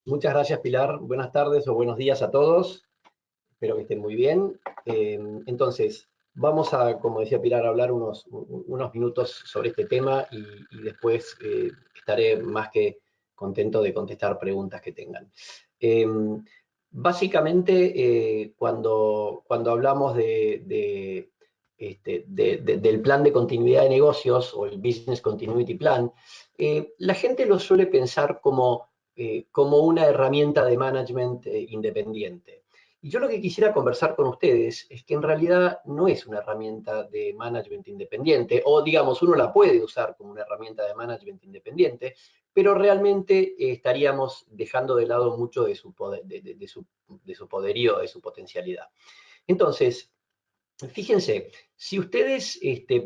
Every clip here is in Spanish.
Muchas gracias, Pilar. Buenas tardes o buenos días a todos. Espero que estén muy bien. Entonces, vamos a, como decía Pilar, hablar unos minutos sobre este tema y después estaré más que contento de contestar preguntas que tengan. Eh, Básicamente, cuando hablamos del plan de continuidad de negocios o el Business Continuity Plan, la gente lo suele pensar como una herramienta de management independiente. Y yo lo que quisiera conversar con ustedes es que en realidad no es una herramienta de management independiente, o digamos, uno la puede usar como una herramienta de management independiente, pero realmente estaríamos dejando de lado mucho de su poderío, de su potencialidad. Entonces, fíjense, si ustedes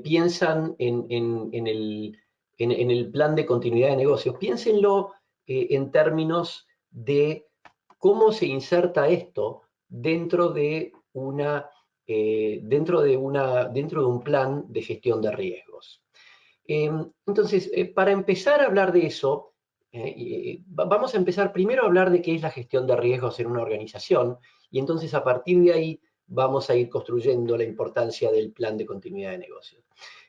piensan en el plan de continuidad de negocios, piénsenlo en términos de cómo se inserta esto dentro de dentro de un plan de gestión de riesgos. Entonces, para empezar a hablar de eso, vamos a empezar primero a hablar de qué es la gestión de riesgos en una organización, y entonces a partir de ahí vamos a ir construyendo la importancia del plan de continuidad de negocios.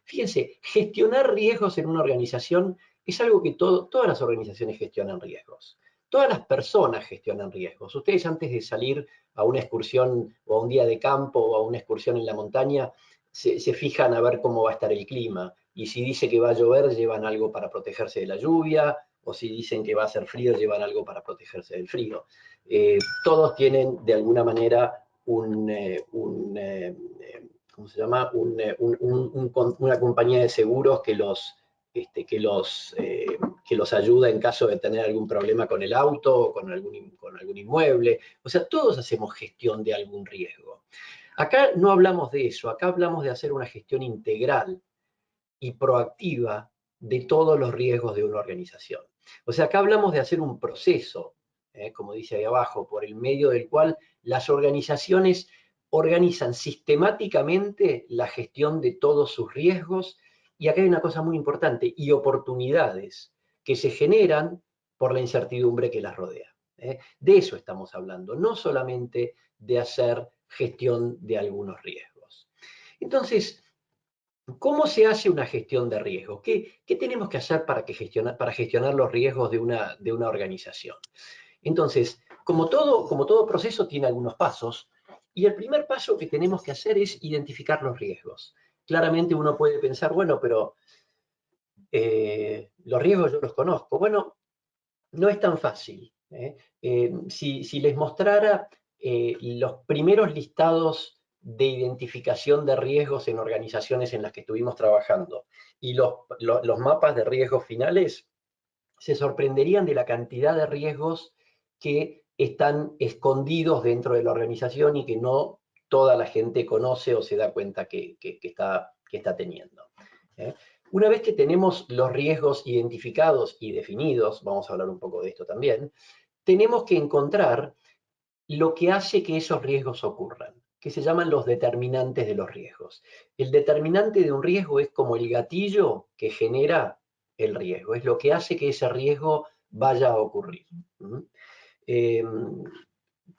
Fíjense, gestionar riesgos en una organización es algo que todas las organizaciones gestionan riesgos. Todas las personas gestionan riesgos. Ustedes antes de salir a una excursión o a un día de campo o a una excursión en la montaña, se fijan a ver cómo va a estar el clima. Y si dice que va a llover, llevan algo para protegerse de la lluvia, o si dicen que va a hacer frío, llevan algo para protegerse del frío. Todos tienen, de alguna manera, ¿cómo se llama? Una compañía de seguros que los ayuda en caso de tener algún problema con el auto o con algún inmueble. O sea, todos hacemos gestión de algún riesgo. Acá no hablamos de eso, acá hablamos de hacer una gestión integral y proactiva de todos los riesgos de una organización. O sea, acá hablamos de hacer un proceso, como dice ahí abajo, por el medio del cual las organizaciones organizan sistemáticamente la gestión de todos sus riesgos, y acá hay una cosa muy importante, y oportunidades que se generan por la incertidumbre que las rodea. De eso estamos hablando, no solamente de hacer gestión de algunos riesgos. Entonces, ¿cómo se hace una gestión de riesgos? ¿Qué tenemos que hacer para gestionar los riesgos de una organización? Entonces, como todo proceso tiene algunos pasos, y el primer paso que tenemos que hacer es identificar los riesgos. Claramente uno puede pensar, bueno, pero los riesgos yo los conozco. Bueno, no es tan fácil. Si les mostrara los primeros listados de identificación de riesgos en organizaciones en las que estuvimos trabajando y los mapas de riesgos finales, se sorprenderían de la cantidad de riesgos que están escondidos dentro de la organización y que no toda la gente conoce o se da cuenta que está teniendo. Una vez que tenemos los riesgos identificados y definidos, vamos a hablar un poco de esto también, tenemos que encontrar lo que hace que esos riesgos ocurran, que se llaman los determinantes de los riesgos. El determinante de un riesgo es como el gatillo que genera el riesgo, es lo que hace que ese riesgo vaya a ocurrir. Eh,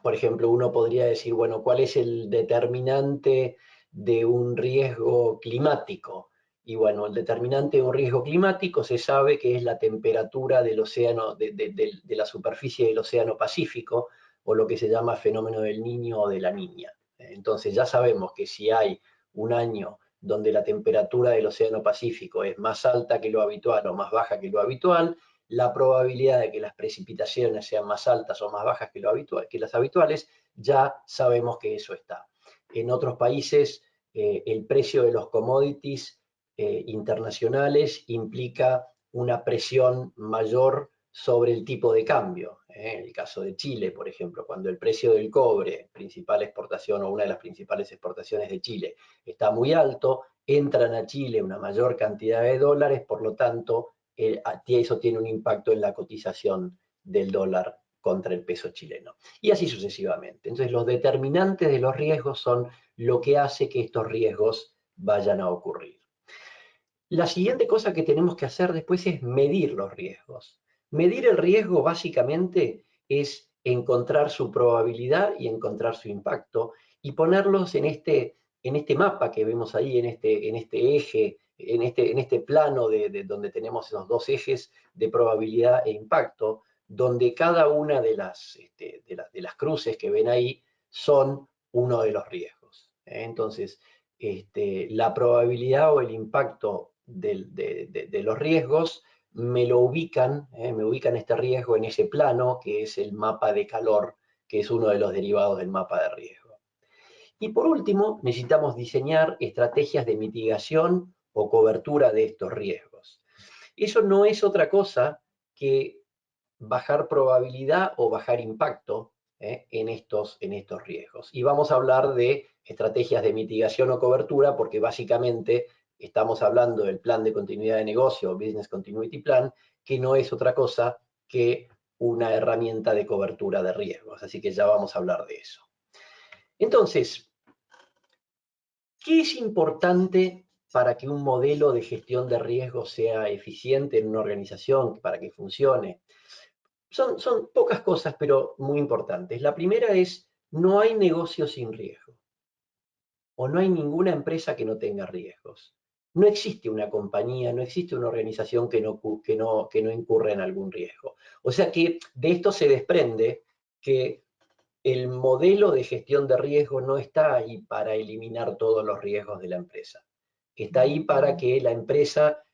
por ejemplo, uno podría decir, bueno, ¿cuál es el determinante de un riesgo climático? Y bueno, el determinante de un riesgo climático se sabe que es la temperatura del océano, de la superficie del océano Pacífico, o lo que se llama fenómeno del niño o de la niña. Entonces ya sabemos que si hay un año donde la temperatura del océano Pacífico es más alta que lo habitual o más baja que lo habitual, la probabilidad de que las precipitaciones sean más altas o más bajas que las habituales, ya sabemos que eso está. En otros países, el precio de los commodities internacionales implica una presión mayor sobre el tipo de cambio. En el caso de Chile, por ejemplo, cuando el precio del cobre, principal exportación o una de las principales exportaciones de Chile, está muy alto, entran a Chile una mayor cantidad de dólares, por lo tanto, eso tiene un impacto en la cotización del dólar contra el peso chileno. Y así sucesivamente. Entonces, los determinantes de los riesgos son lo que hace que estos riesgos vayan a ocurrir. La siguiente cosa que tenemos que hacer después es medir los riesgos. Medir el riesgo básicamente es encontrar su probabilidad y encontrar su impacto y ponerlos en este mapa que vemos ahí, en este eje, en este plano donde tenemos esos dos ejes de probabilidad e impacto, donde cada una de las cruces que ven ahí son uno de los riesgos. Entonces, la probabilidad o el impacto de los riesgos me ubican este riesgo en ese plano que es el mapa de calor, que es uno de los derivados del mapa de riesgo. Y por último, necesitamos diseñar estrategias de mitigación o cobertura de estos riesgos. Eso no es otra cosa que bajar probabilidad o bajar impacto en estos riesgos. Y vamos a hablar de estrategias de mitigación o cobertura porque básicamente estamos hablando del plan de continuidad de negocio, Business Continuity Plan, que no es otra cosa que una herramienta de cobertura de riesgos. Así que ya vamos a hablar de eso. Entonces, ¿qué es importante para que un modelo de gestión de riesgos sea eficiente en una organización, para que funcione? Son pocas cosas, pero muy importantes. La primera es, no hay negocio sin riesgo, o no hay ninguna empresa que no tenga riesgos. No existe una compañía, no existe una organización que no incurra en algún riesgo. O sea que de esto se desprende que el modelo de gestión de riesgo no está ahí para eliminar todos los riesgos de la empresa. Está ahí para que la empresa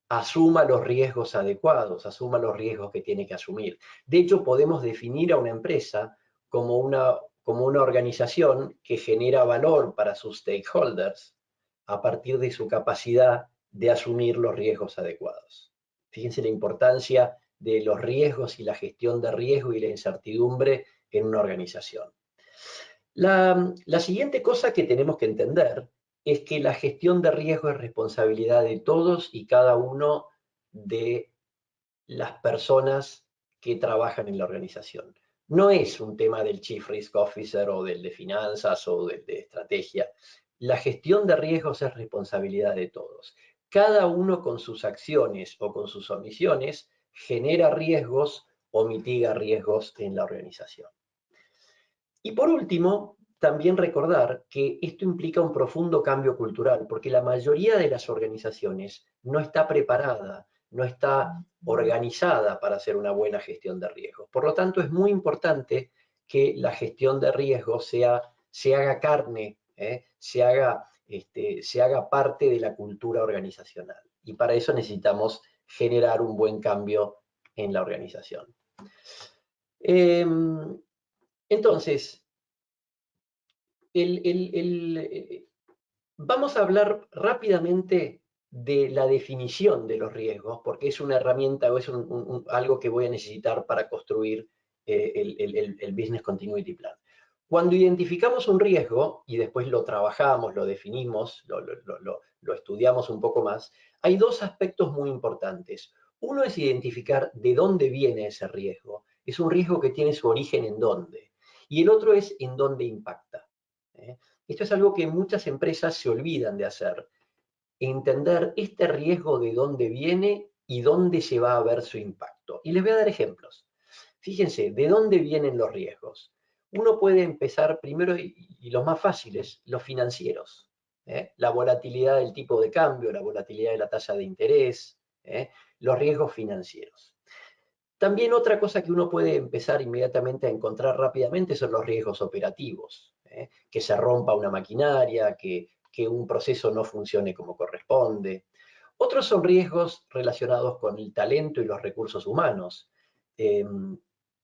asuma los riesgos adecuados, asuma los riesgos que tiene que asumir. De hecho, podemos definir a una empresa como una organización que genera valor para sus stakeholders a partir de su capacidad de asumir los riesgos adecuados. Fíjense la importancia de los riesgos y la gestión de riesgo y la incertidumbre en una organización. La siguiente cosa que tenemos que entender es que la gestión de riesgo es responsabilidad de todos y cada uno de las personas que trabajan en la organización. No es un tema del Chief Risk Officer o del de finanzas o del de estrategia. La gestión de riesgos es responsabilidad de todos. Cada uno con sus acciones o con sus omisiones genera riesgos o mitiga riesgos en la organización. Y por último, también recordar que esto implica un profundo cambio cultural, porque la mayoría de las organizaciones no está preparada, no está organizada para hacer una buena gestión de riesgos. Por lo tanto, es muy importante que la gestión de riesgos se haga carne, se haga parte de la cultura organizacional. Y para eso necesitamos generar un buen cambio en la organización. Entonces, vamos a hablar rápidamente de la definición de los riesgos, porque es una herramienta o es algo que voy a necesitar para construir el Business Continuity Plan. Cuando identificamos un riesgo y después lo trabajamos, lo definimos, lo estudiamos un poco más, hay dos aspectos muy importantes. Uno es identificar de dónde viene ese riesgo. Es un riesgo que tiene su origen en dónde. Y el otro es en dónde impacta. Esto es algo que muchas empresas se olvidan de hacer. Entender este riesgo de dónde viene y dónde se va a ver su impacto. Y les voy a dar ejemplos. Fíjense, ¿de dónde vienen los riesgos? Uno puede empezar primero, y los más fáciles, los financieros. La volatilidad del tipo de cambio, la volatilidad de la tasa de interés, los riesgos financieros. También otra cosa que uno puede empezar inmediatamente a encontrar rápidamente son los riesgos operativos. Que se rompa una maquinaria, que un proceso no funcione como corresponde. Otros son riesgos relacionados con el talento y los recursos humanos.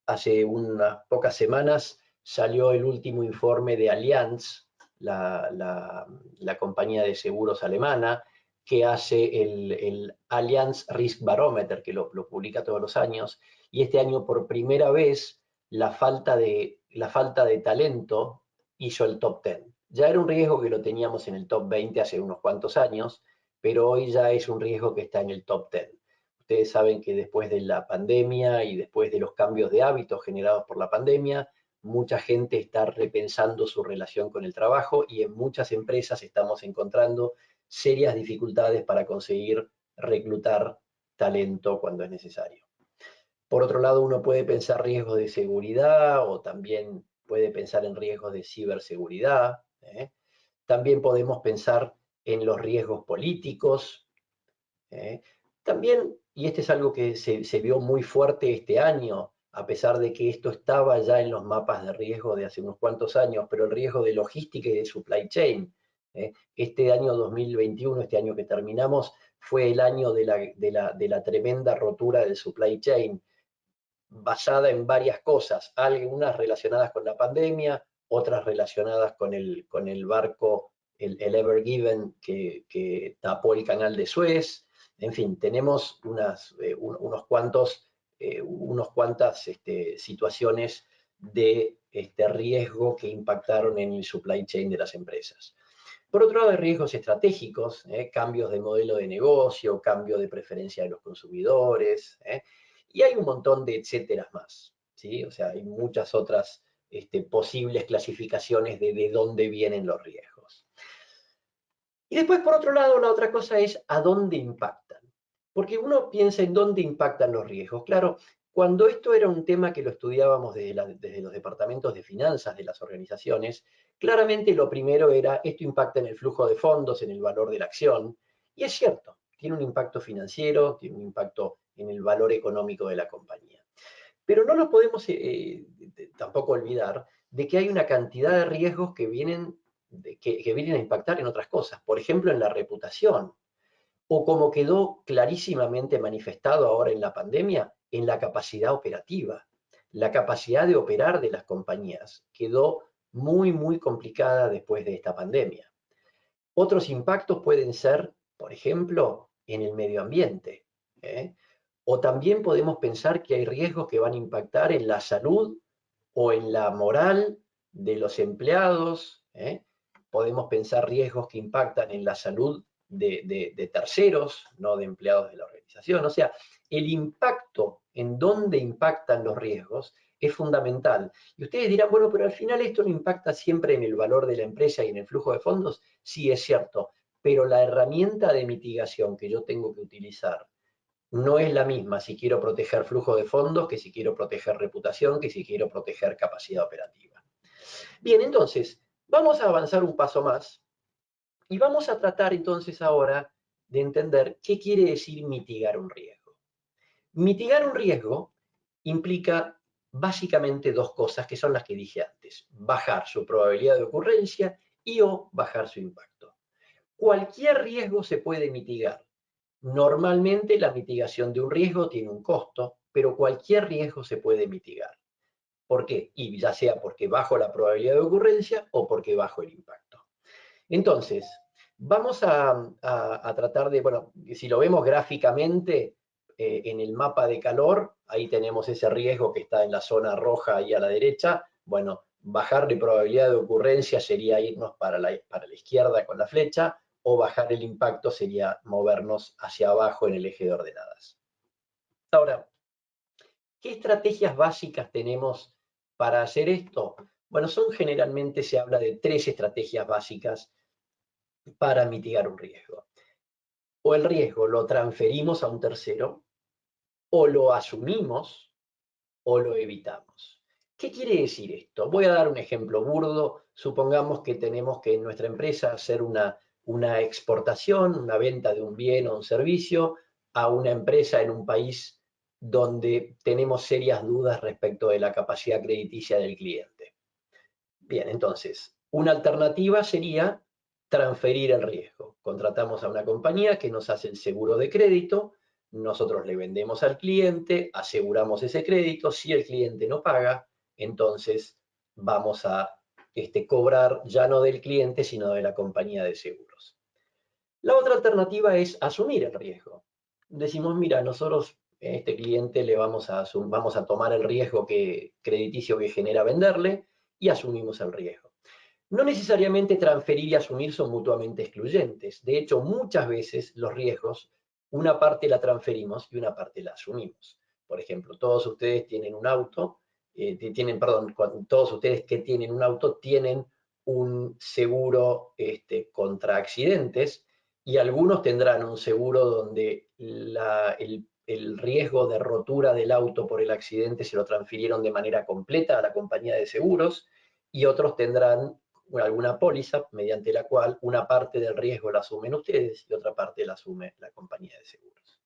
Hace unas pocas semanas salió el último informe de Allianz, la compañía de seguros alemana, que hace el Allianz Risk Barometer, que lo publica todos los años, y este año por primera vez la falta de talento hizo el top 10. Ya era un riesgo que lo teníamos en el top 20 hace unos cuantos años, pero hoy ya es un riesgo que está en el top 10. Ustedes saben que después de la pandemia y después de los cambios de hábitos generados por la pandemia, mucha gente está repensando su relación con el trabajo y en muchas empresas estamos encontrando serias dificultades para conseguir reclutar talento cuando es necesario. Por otro lado, uno puede pensar riesgos de seguridad o también puede pensar en riesgos de ciberseguridad. También podemos pensar en los riesgos políticos. También, y este es algo que se vio muy fuerte este año, a pesar de que esto estaba ya en los mapas de riesgo de hace unos cuantos años, pero el riesgo de logística y de supply chain. Este año 2021, este año que terminamos, fue el año de la tremenda rotura del supply chain, basada en varias cosas, algunas relacionadas con la pandemia, otras relacionadas con el barco, el Ever Given, que tapó el canal de Suez. En fin, tenemos unos cuantas situaciones de riesgo que impactaron en el supply chain de las empresas. Por otro lado, hay riesgos estratégicos, cambios de modelo de negocio, cambio de preferencia de los consumidores, y hay un montón de etcéteras más, ¿sí? O sea, hay muchas otras posibles clasificaciones de dónde vienen los riesgos. Y después, por otro lado, la otra cosa es a dónde impactan. Porque uno piensa en dónde impactan los riesgos. Claro, cuando esto era un tema que lo estudiábamos desde los departamentos de finanzas de las organizaciones, claramente lo primero era, esto impacta en el flujo de fondos, en el valor de la acción. Y es cierto, tiene un impacto financiero, tiene un impacto en el valor económico de la compañía. Pero no nos podemos tampoco olvidar de que hay una cantidad de riesgos que vienen a impactar en otras cosas. Por ejemplo, en la reputación, o como quedó clarísimamente manifestado ahora en la pandemia, en la capacidad operativa. La capacidad de operar de las compañías quedó muy, muy complicada después de esta pandemia. Otros impactos pueden ser, por ejemplo, en el medio ambiente. ¿eh? O también podemos pensar que hay riesgos que van a impactar en la salud o en la moral de los empleados. Podemos pensar riesgos que impactan en la salud de terceros, no de empleados de la organización. O sea, el impacto en dónde impactan los riesgos es fundamental. Y ustedes dirán, bueno, pero al final esto no impacta siempre en el valor de la empresa y en el flujo de fondos. Sí, es cierto, pero la herramienta de mitigación que yo tengo que utilizar no es la misma si quiero proteger flujo de fondos que si quiero proteger reputación, que si quiero proteger capacidad operativa. Bien, entonces, vamos a avanzar un paso más y vamos a tratar entonces ahora de entender qué quiere decir mitigar un riesgo. Mitigar un riesgo implica básicamente dos cosas que son las que dije antes: bajar su probabilidad de ocurrencia y o bajar su impacto. Cualquier riesgo se puede mitigar. Normalmente la mitigación de un riesgo tiene un costo, pero cualquier riesgo se puede mitigar. ¿Por qué? Y ya sea porque bajo la probabilidad de ocurrencia o porque bajo el impacto. Entonces, vamos a tratar de, bueno, si lo vemos gráficamente en el mapa de calor, ahí tenemos ese riesgo que está en la zona roja ahí a la derecha. Bueno, bajar la probabilidad de ocurrencia sería irnos para la izquierda con la flecha, o bajar el impacto sería movernos hacia abajo en el eje de ordenadas. Ahora, ¿qué estrategias básicas tenemos para hacer esto? Bueno, generalmente se habla de 3 estrategias básicas para mitigar un riesgo. O el riesgo lo transferimos a un tercero, o lo asumimos, o lo evitamos. ¿Qué quiere decir esto? Voy a dar un ejemplo burdo. Supongamos que tenemos que en nuestra empresa hacer una exportación, una venta de un bien o un servicio a una empresa en un país donde tenemos serias dudas respecto de la capacidad crediticia del cliente. Bien, entonces, una alternativa sería transferir el riesgo. Contratamos a una compañía que nos hace el seguro de crédito, nosotros le vendemos al cliente, aseguramos ese crédito. Si el cliente no paga, entonces vamos a cobrar ya no del cliente, sino de la compañía de seguros. La otra alternativa es asumir el riesgo. Decimos, mira, nosotros a este cliente vamos a tomar el riesgo crediticio que genera venderle, y asumimos el riesgo. No necesariamente transferir y asumir son mutuamente excluyentes. De hecho, muchas veces los riesgos, una parte la transferimos y una parte la asumimos. Por ejemplo, todos ustedes tienen un auto, todos ustedes que tienen un auto tienen un seguro contra accidentes, y algunos tendrán un seguro donde el riesgo de rotura del auto por el accidente se lo transfirieron de manera completa a la compañía de seguros, y otros tendrán alguna póliza mediante la cual una parte del riesgo la asumen ustedes y otra parte la asume la compañía de seguros.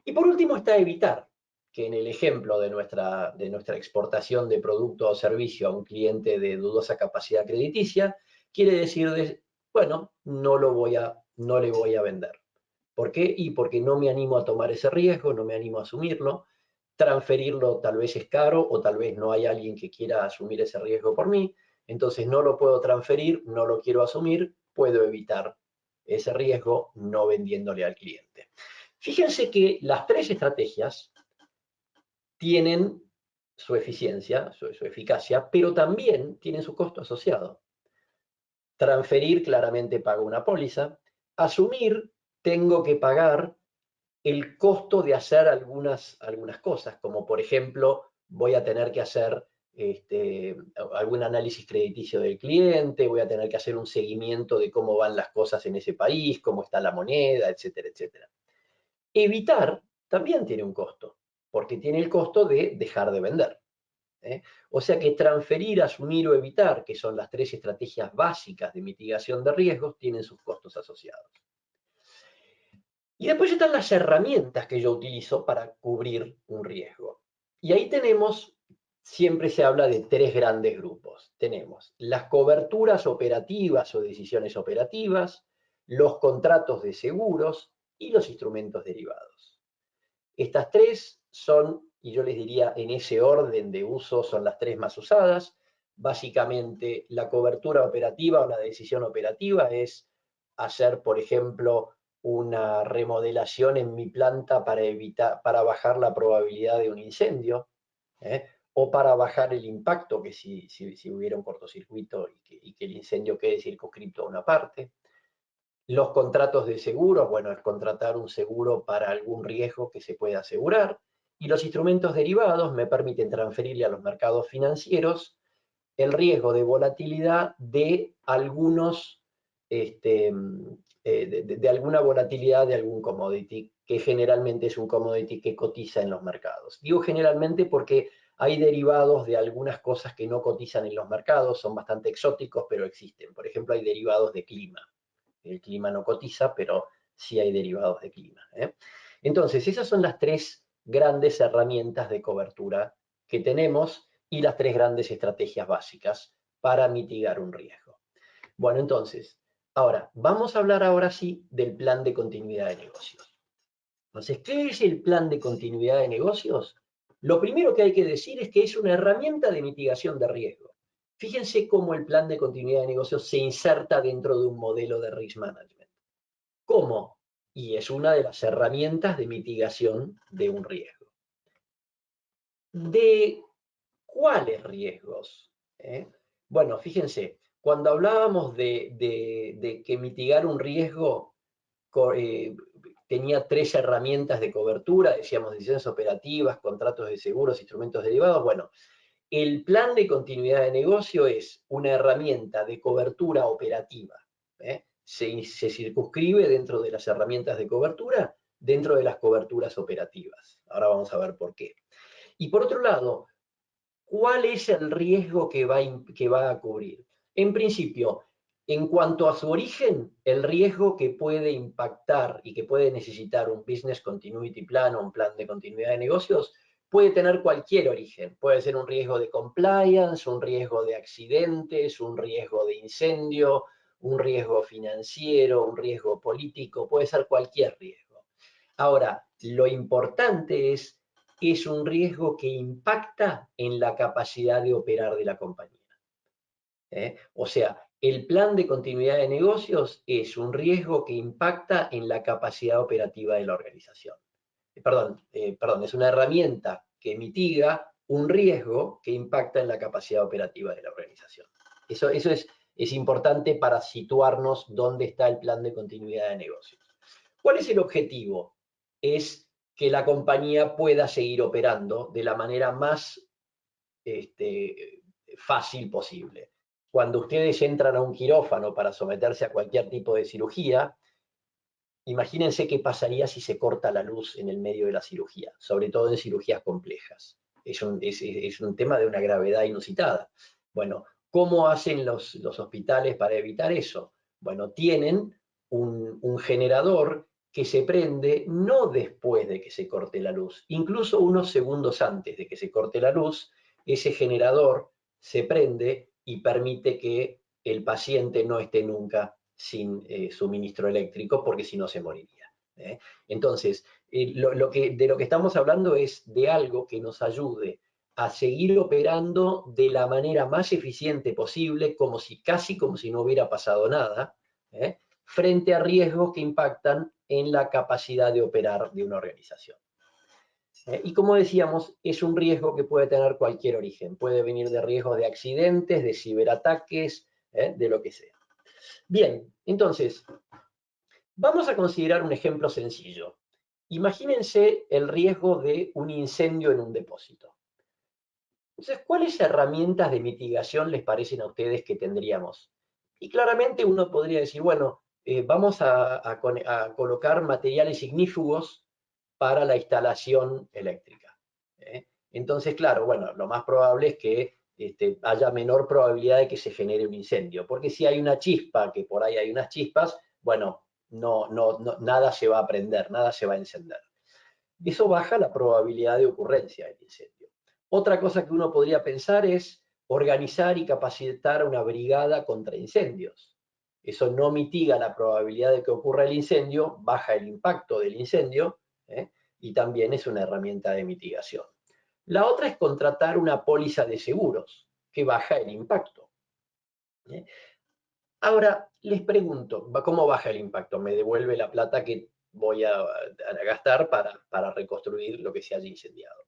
Y por último está evitar, que en el ejemplo de nuestra exportación de producto o servicio a un cliente de dudosa capacidad crediticia, quiere decir, bueno, no le voy a vender. ¿Por qué? Y porque no me animo a tomar ese riesgo, no me animo a asumirlo. Transferirlo tal vez es caro o tal vez no hay alguien que quiera asumir ese riesgo por mí. Entonces no lo puedo transferir, no lo quiero asumir, puedo evitar ese riesgo no vendiéndole al cliente. Fíjense que las tres estrategias tienen su eficiencia, su eficacia, pero también tienen su costo asociado. Transferir claramente pago una póliza. Asumir, tengo que pagar el costo de hacer algunas cosas, como por ejemplo, voy a tener que hacer algún análisis crediticio del cliente, voy a tener que hacer un seguimiento de cómo van las cosas en ese país, cómo está la moneda, etcétera, etcétera. Evitar también tiene un costo, porque tiene el costo de dejar de vender. O sea que transferir, asumir o evitar, que son las tres estrategias básicas de mitigación de riesgos, tienen sus costos asociados. Y después están las herramientas que yo utilizo para cubrir un riesgo. Y ahí siempre se habla de tres grandes grupos. Tenemos las coberturas operativas o decisiones operativas, los contratos de seguros y los instrumentos derivados. Estas tres son, y yo les diría en ese orden de uso, son las tres más usadas. Básicamente, la cobertura operativa o la decisión operativa es hacer, por ejemplo, una remodelación en mi planta para bajar la probabilidad de un incendio, o para bajar el impacto, que si hubiera un cortocircuito y que el incendio quede circunscrito a una parte. Los contratos de seguros, bueno, es contratar un seguro para algún riesgo que se pueda asegurar. Y los instrumentos derivados me permiten transferirle a los mercados financieros el riesgo de volatilidad de algunos, de alguna volatilidad de algún commodity, que generalmente es un commodity que cotiza en los mercados. Digo generalmente porque hay derivados de algunas cosas que no cotizan en los mercados, son bastante exóticos, pero existen. Por ejemplo, hay derivados de clima. El clima no cotiza, pero sí hay derivados de clima. Entonces, esas son las tres grandes herramientas de cobertura que tenemos y las tres grandes estrategias básicas para mitigar un riesgo. Bueno, entonces, vamos a hablar ahora sí del plan de continuidad de negocios. Entonces, ¿qué es el plan de continuidad de negocios? Lo primero que hay que decir es que es una herramienta de mitigación de riesgo. Fíjense cómo el plan de continuidad de negocios se inserta dentro de un modelo de risk management. ¿Cómo? Y es una de las herramientas de mitigación de un riesgo. ¿De cuáles riesgos? Bueno, fíjense, cuando hablábamos de que mitigar un riesgo tenía tres herramientas de cobertura, decíamos decisiones operativas, contratos de seguros, instrumentos derivados. Bueno, el plan de continuidad de negocio es una herramienta de cobertura operativa. Se circunscribe dentro de las herramientas de cobertura, dentro de las coberturas operativas. Ahora vamos a ver por qué. Y por otro lado, ¿cuál es el riesgo que va a cubrir? En principio, en cuanto a su origen, el riesgo que puede impactar y que puede necesitar un Business Continuity Plan o un plan de continuidad de negocios puede tener cualquier origen. Puede ser un riesgo de compliance, un riesgo de accidentes, un riesgo de incendio, un riesgo financiero, un riesgo político, puede ser cualquier riesgo. Ahora, lo importante es un riesgo que impacta en la capacidad de operar de la compañía. O sea, el plan de continuidad de negocios es un riesgo que impacta en la capacidad operativa de la organización. Perdón, es una herramienta que mitiga un riesgo que impacta en la capacidad operativa de la organización. Eso es importante para situarnos dónde está el plan de continuidad de negocios. ¿Cuál es el objetivo? Es que la compañía pueda seguir operando de la manera más fácil posible. Cuando ustedes entran a un quirófano para someterse a cualquier tipo de cirugía, Imagínense qué pasaría si se corta la luz en el medio de la cirugía, sobre todo en cirugías complejas. Es un tema de una gravedad inusitada. Bueno, ¿cómo hacen los hospitales para evitar eso? Bueno, tienen un generador que se prende no después de que se corte la luz, incluso unos segundos antes de que se corte la luz, ese generador se prende y permite que el paciente no esté nunca sin suministro eléctrico, porque si no se moriría. Entonces, de lo que estamos hablando es de algo que nos ayude a seguir operando de la manera más eficiente posible, casi como si no hubiera pasado nada, frente a riesgos que impactan en la capacidad de operar de una organización. Y como decíamos, es un riesgo que puede tener cualquier origen. Puede venir de riesgos de accidentes, de ciberataques, de lo que sea. Bien, entonces, vamos a considerar un ejemplo sencillo. Imagínense el riesgo de un incendio en un depósito. Entonces, ¿cuáles herramientas de mitigación les parecen a ustedes que tendríamos? Y claramente uno podría decir, bueno, vamos a colocar materiales ignífugos para la instalación eléctrica. Entonces, claro, bueno, lo más probable es que haya menor probabilidad de que se genere un incendio, porque si hay una chispa, que por ahí hay unas chispas, bueno, nada se va a prender, nada se va a encender. Eso baja la probabilidad de ocurrencia del incendio. Otra cosa que uno podría pensar es organizar y capacitar una brigada contra incendios. Eso no mitiga la probabilidad de que ocurra el incendio, baja el impacto del incendio, y también es una herramienta de mitigación. La otra es contratar una póliza de seguros, que baja el impacto. Ahora, les pregunto, ¿cómo baja el impacto? ¿Me devuelve la plata que voy a gastar para reconstruir lo que se haya incendiado?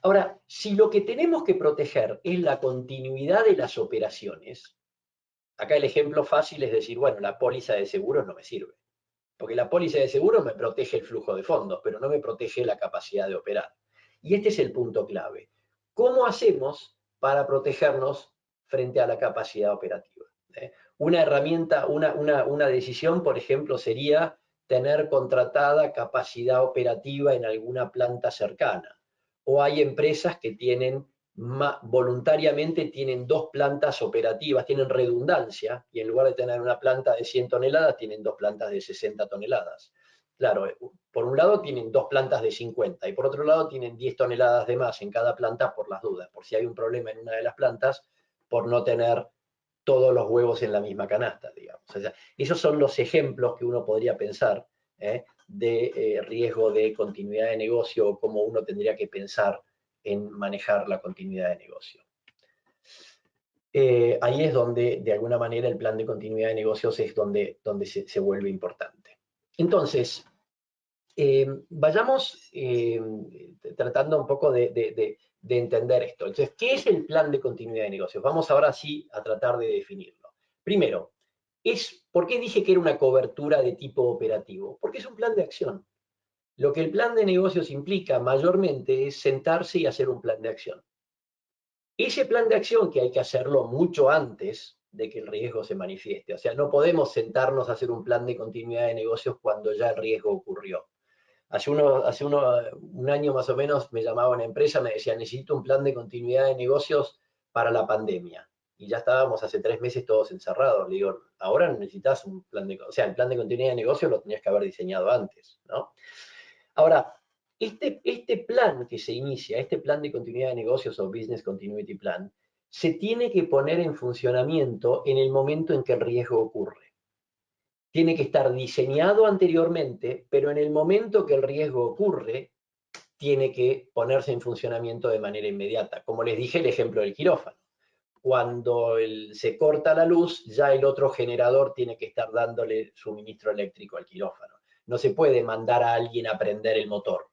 Ahora, si lo que tenemos que proteger es la continuidad de las operaciones, acá el ejemplo fácil es decir, bueno, la póliza de seguros no me sirve, porque la póliza de seguros me protege el flujo de fondos, pero no me protege la capacidad de operar. Y este es el punto clave. ¿Cómo hacemos para protegernos frente a la capacidad operativa? Una herramienta, una decisión, por ejemplo, sería tener contratada capacidad operativa en alguna planta cercana. O hay empresas que voluntariamente tienen dos plantas operativas, tienen redundancia, y en lugar de tener una planta de 100 toneladas, tienen dos plantas de 60 toneladas. Claro, por un lado tienen dos plantas de 50 y por otro lado tienen 10 toneladas de más en cada planta por las dudas, por si hay un problema en una de las plantas, por no tener todos los huevos en la misma canasta, digamos. O sea, esos son los ejemplos que uno podría pensar de riesgo de continuidad de negocio o cómo uno tendría que pensar en manejar la continuidad de negocio. Ahí es donde, de alguna manera, el plan de continuidad de negocios es donde se vuelve importante. Entonces, vayamos tratando un poco de entender esto. Entonces, ¿qué es el plan de continuidad de negocios? Vamos ahora sí a tratar de definirlo. Primero, ¿por qué dije que era una cobertura de tipo operativo? Porque es un plan de acción. Lo que el plan de negocios implica mayormente es sentarse y hacer un plan de acción. Ese plan de acción, que hay que hacerlo mucho antes de que el riesgo se manifieste. O sea, no podemos sentarnos a hacer un plan de continuidad de negocios cuando ya el riesgo ocurrió. Hace un año más o menos me llamaba una empresa, me decía, necesito un plan de continuidad de negocios para la pandemia. Y ya estábamos hace 3 meses todos encerrados. Le digo, ahora necesitas un plan o sea, el plan de continuidad de negocios lo tenías que haber diseñado antes, ¿no? Ahora, este plan que se inicia, este plan de continuidad de negocios o Business Continuity Plan, se tiene que poner en funcionamiento en el momento en que el riesgo ocurre. Tiene que estar diseñado anteriormente, pero en el momento que el riesgo ocurre, tiene que ponerse en funcionamiento de manera inmediata. Como les dije, el ejemplo del quirófano. Cuando se corta la luz, ya el otro generador tiene que estar dándole suministro eléctrico al quirófano. No se puede mandar a alguien a prender el motor.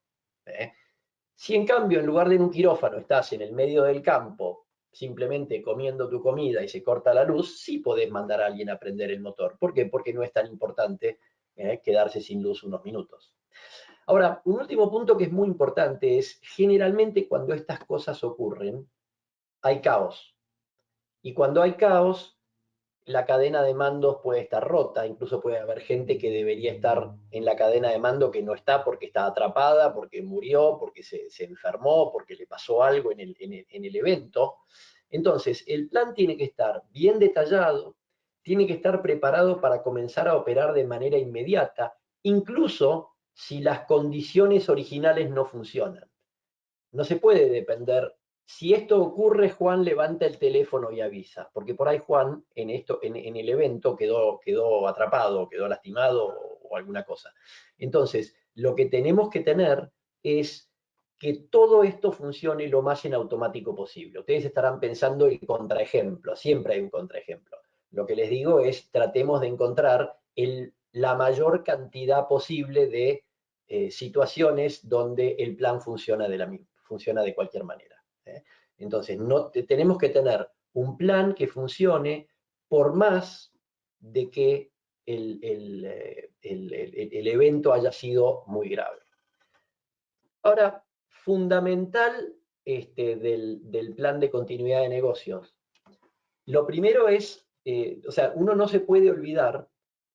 Si en cambio, en lugar de en un quirófano, estás en el medio del campo, simplemente comiendo tu comida y se corta la luz, sí podés mandar a alguien a prender el motor. ¿Por qué? Porque no es tan importante quedarse sin luz unos minutos. Ahora, un último punto que es muy importante es, generalmente cuando estas cosas ocurren, hay caos. Y cuando hay caos, la cadena de mandos puede estar rota, incluso puede haber gente que debería estar en la cadena de mando que no está porque está atrapada, porque murió, porque se enfermó, porque le pasó algo en el evento. Entonces, el plan tiene que estar bien detallado, tiene que estar preparado para comenzar a operar de manera inmediata, incluso si las condiciones originales no funcionan. No se puede depender. Si esto ocurre, Juan levanta el teléfono y avisa, porque por ahí Juan en el evento quedó atrapado, quedó lastimado o alguna cosa. Entonces, lo que tenemos que tener es que todo esto funcione lo más en automático posible. Ustedes estarán pensando el contraejemplo, siempre hay un contraejemplo. Lo que les digo es, tratemos de encontrar la mayor cantidad posible de situaciones donde el plan funciona de cualquier manera. Entonces, tenemos que tener un plan que funcione por más de que el evento haya sido muy grave. Ahora, fundamental del plan de continuidad de negocios. Lo primero es, o sea, uno no se puede olvidar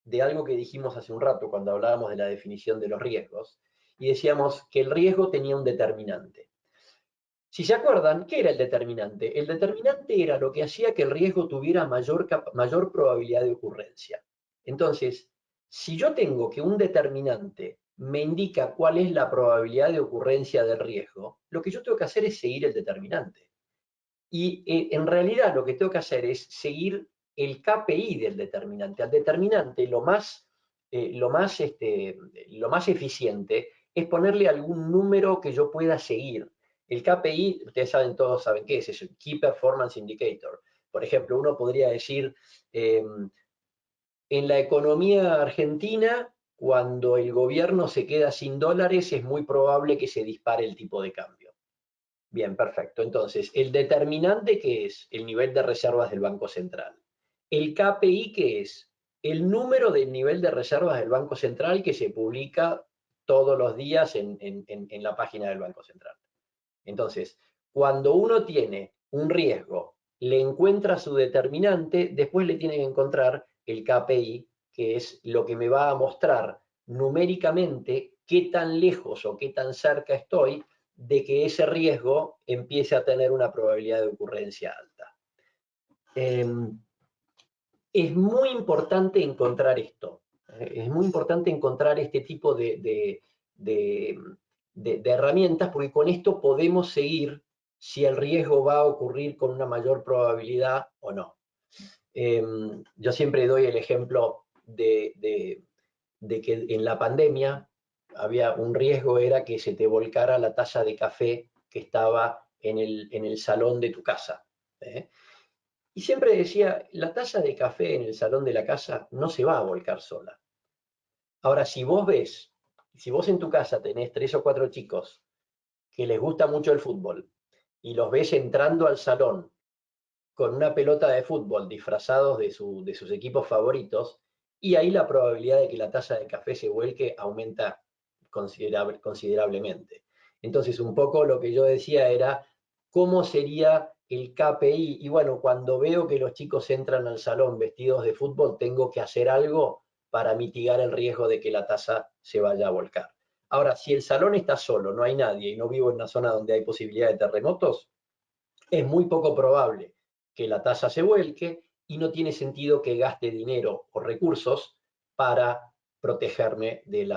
de algo que dijimos hace un rato cuando hablábamos de la definición de los riesgos, y decíamos que el riesgo tenía un determinante. Si se acuerdan, ¿qué era el determinante? El determinante era lo que hacía que el riesgo tuviera mayor probabilidad de ocurrencia. Entonces, si yo tengo que un determinante me indica cuál es la probabilidad de ocurrencia del riesgo, lo que yo tengo que hacer es seguir el determinante. Y en realidad lo que tengo que hacer es seguir el KPI del determinante. Al determinante lo más eficiente es ponerle algún número que yo pueda seguir. El KPI, ustedes todos saben qué es el Key Performance Indicator. Por ejemplo, uno podría decir, en la economía argentina, cuando el gobierno se queda sin dólares, es muy probable que se dispare el tipo de cambio. Bien, perfecto. Entonces, el determinante, ¿qué es? El nivel de reservas del Banco Central. El KPI, ¿qué es? El número del nivel de reservas del Banco Central que se publica todos los días en la página del Banco Central. Entonces, cuando uno tiene un riesgo, le encuentra su determinante, después le tiene que encontrar el KPI, que es lo que me va a mostrar numéricamente qué tan lejos o qué tan cerca estoy de que ese riesgo empiece a tener una probabilidad de ocurrencia alta. Es muy importante encontrar esto. Es muy importante encontrar este tipo de herramientas, porque con esto podemos seguir si el riesgo va a ocurrir con una mayor probabilidad o no. Yo siempre doy el ejemplo de que en la pandemia había un riesgo, era que se te volcara la taza de café que estaba en el salón de tu casa. Y siempre decía, la taza de café en el salón de la casa no se va a volcar sola. Ahora, si vos en tu casa tenés 3 o 4 chicos que les gusta mucho el fútbol y los ves entrando al salón con una pelota de fútbol disfrazados de sus equipos favoritos, y ahí la probabilidad de que la taza de café se vuelque aumenta considerablemente. Entonces, un poco lo que yo decía era, ¿cómo sería el KPI? Y bueno, cuando veo que los chicos entran al salón vestidos de fútbol, tengo que hacer algo para mitigar el riesgo de que la taza se vaya a volcar. Ahora, si el salón está solo, no hay nadie y no vivo en una zona donde hay posibilidad de terremotos, es muy poco probable que la tasa se vuelque y no tiene sentido que gaste dinero o recursos para protegerme del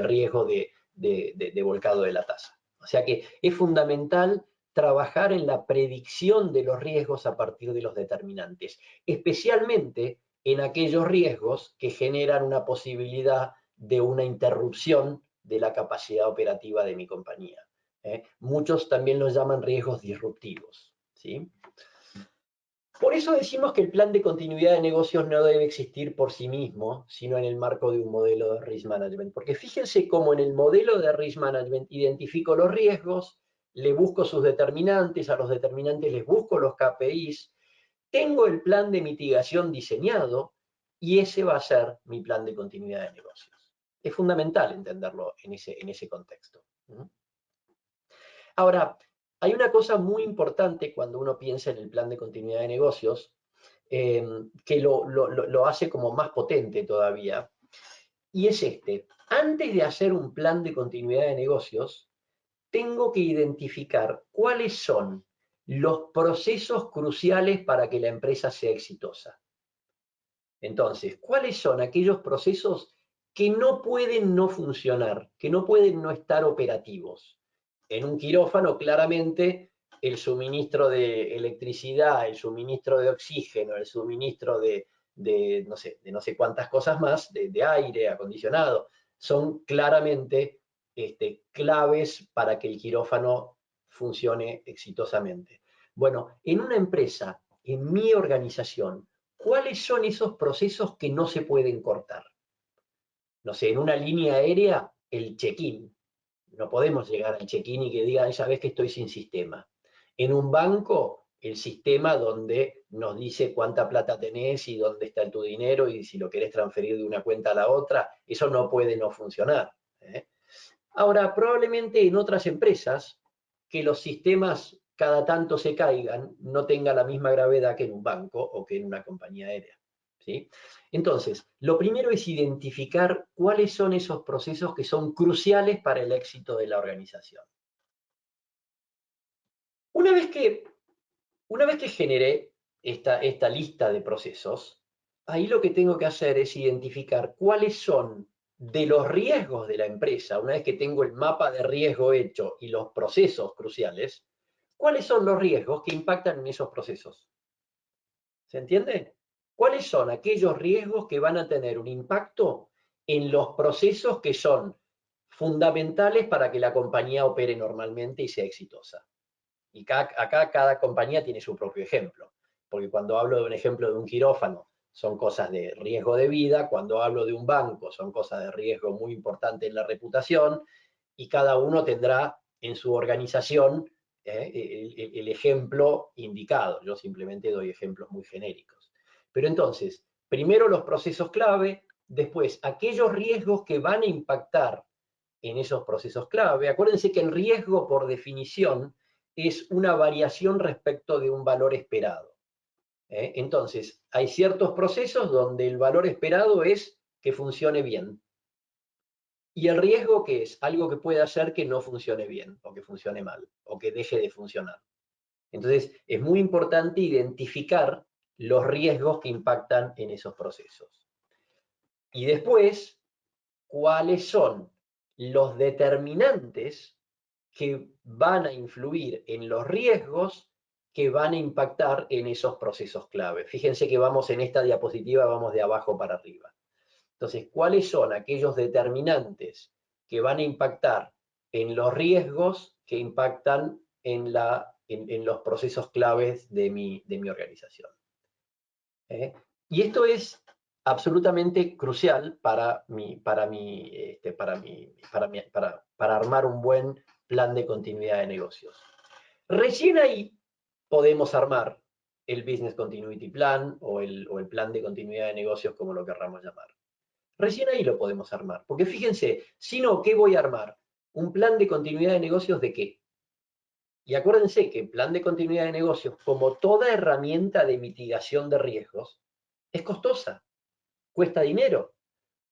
riesgo de volcado de la tasa. O sea que es fundamental trabajar en la predicción de los riesgos a partir de los determinantes, especialmente en aquellos riesgos que generan una posibilidad de una interrupción de la capacidad operativa de mi compañía. Muchos también los llaman riesgos disruptivos, ¿sí? Por eso decimos que el plan de continuidad de negocios no debe existir por sí mismo, sino en el marco de un modelo de risk management. Porque fíjense cómo en el modelo de risk management identifico los riesgos, le busco sus determinantes, a los determinantes les busco los KPIs, tengo el plan de mitigación diseñado y ese va a ser mi plan de continuidad de negocios. Es fundamental entenderlo en ese contexto. Ahora, hay una cosa muy importante cuando uno piensa en el plan de continuidad de negocios, que lo hace como más potente todavía, y es este. Antes de hacer un plan de continuidad de negocios, tengo que identificar cuáles son los procesos cruciales para que la empresa sea exitosa. Entonces, ¿cuáles son aquellos procesos que no pueden no funcionar, que no pueden no estar operativos? En un quirófano, claramente, el suministro de electricidad, el suministro de oxígeno, el suministro de no sé cuántas cosas más, de aire acondicionado, son claramente claves para que el quirófano funcione exitosamente. Bueno, en una empresa, en mi organización, ¿cuáles son esos procesos que no se pueden cortar? No sé, en una línea aérea, el check-in. No podemos llegar al check-in y que diga, ya ves que estoy sin sistema. En un banco, el sistema donde nos dice cuánta plata tenés y dónde está tu dinero y si lo querés transferir de una cuenta a la otra, eso no puede no funcionar. Ahora, probablemente en otras empresas, que los sistemas cada tanto se caigan, no tenga la misma gravedad que en un banco o que en una compañía aérea. ¿Sí? Entonces, lo primero es identificar cuáles son esos procesos que son cruciales para el éxito de la organización. Una vez que, una vez que generé esta lista de procesos, ahí lo que tengo que hacer es identificar cuáles son de los riesgos de la empresa, una vez que tengo el mapa de riesgo hecho y los procesos cruciales, cuáles son los riesgos que impactan en esos procesos. ¿Se entiende? ¿Cuáles son aquellos riesgos que van a tener un impacto en los procesos que son fundamentales para que la compañía opere normalmente y sea exitosa? Y acá cada compañía tiene su propio ejemplo, porque cuando hablo de un ejemplo de un quirófano, son cosas de riesgo de vida, cuando hablo de un banco, son cosas de riesgo muy importante en la reputación, y cada uno tendrá en su organización el ejemplo indicado. Yo simplemente doy ejemplos muy genéricos. Pero entonces, primero los procesos clave, después aquellos riesgos que van a impactar en esos procesos clave. Acuérdense que el riesgo, por definición, es una variación respecto de un valor esperado. Entonces, hay ciertos procesos donde el valor esperado es que funcione bien. Y el riesgo, ¿qué es? Algo que puede hacer que no funcione bien, o que funcione mal, o que deje de funcionar. Entonces, es muy importante identificar los riesgos que impactan en esos procesos. Y después, ¿cuáles son los determinantes que van a influir en los riesgos que van a impactar en esos procesos clave? Fíjense que vamos en esta diapositiva, vamos de abajo para arriba. Entonces, ¿cuáles son aquellos determinantes que van a impactar en los riesgos que impactan en los procesos claves de mi organización? Y esto es absolutamente crucial para armar un buen plan de continuidad de negocios. Recién ahí podemos armar el Business Continuity Plan o el plan de continuidad de negocios, como lo querramos llamar. Recién ahí lo podemos armar. Porque fíjense, si no, ¿qué voy a armar? ¿Un plan de continuidad de negocios de qué? Y acuérdense que el plan de continuidad de negocios, como toda herramienta de mitigación de riesgos, es costosa, cuesta dinero,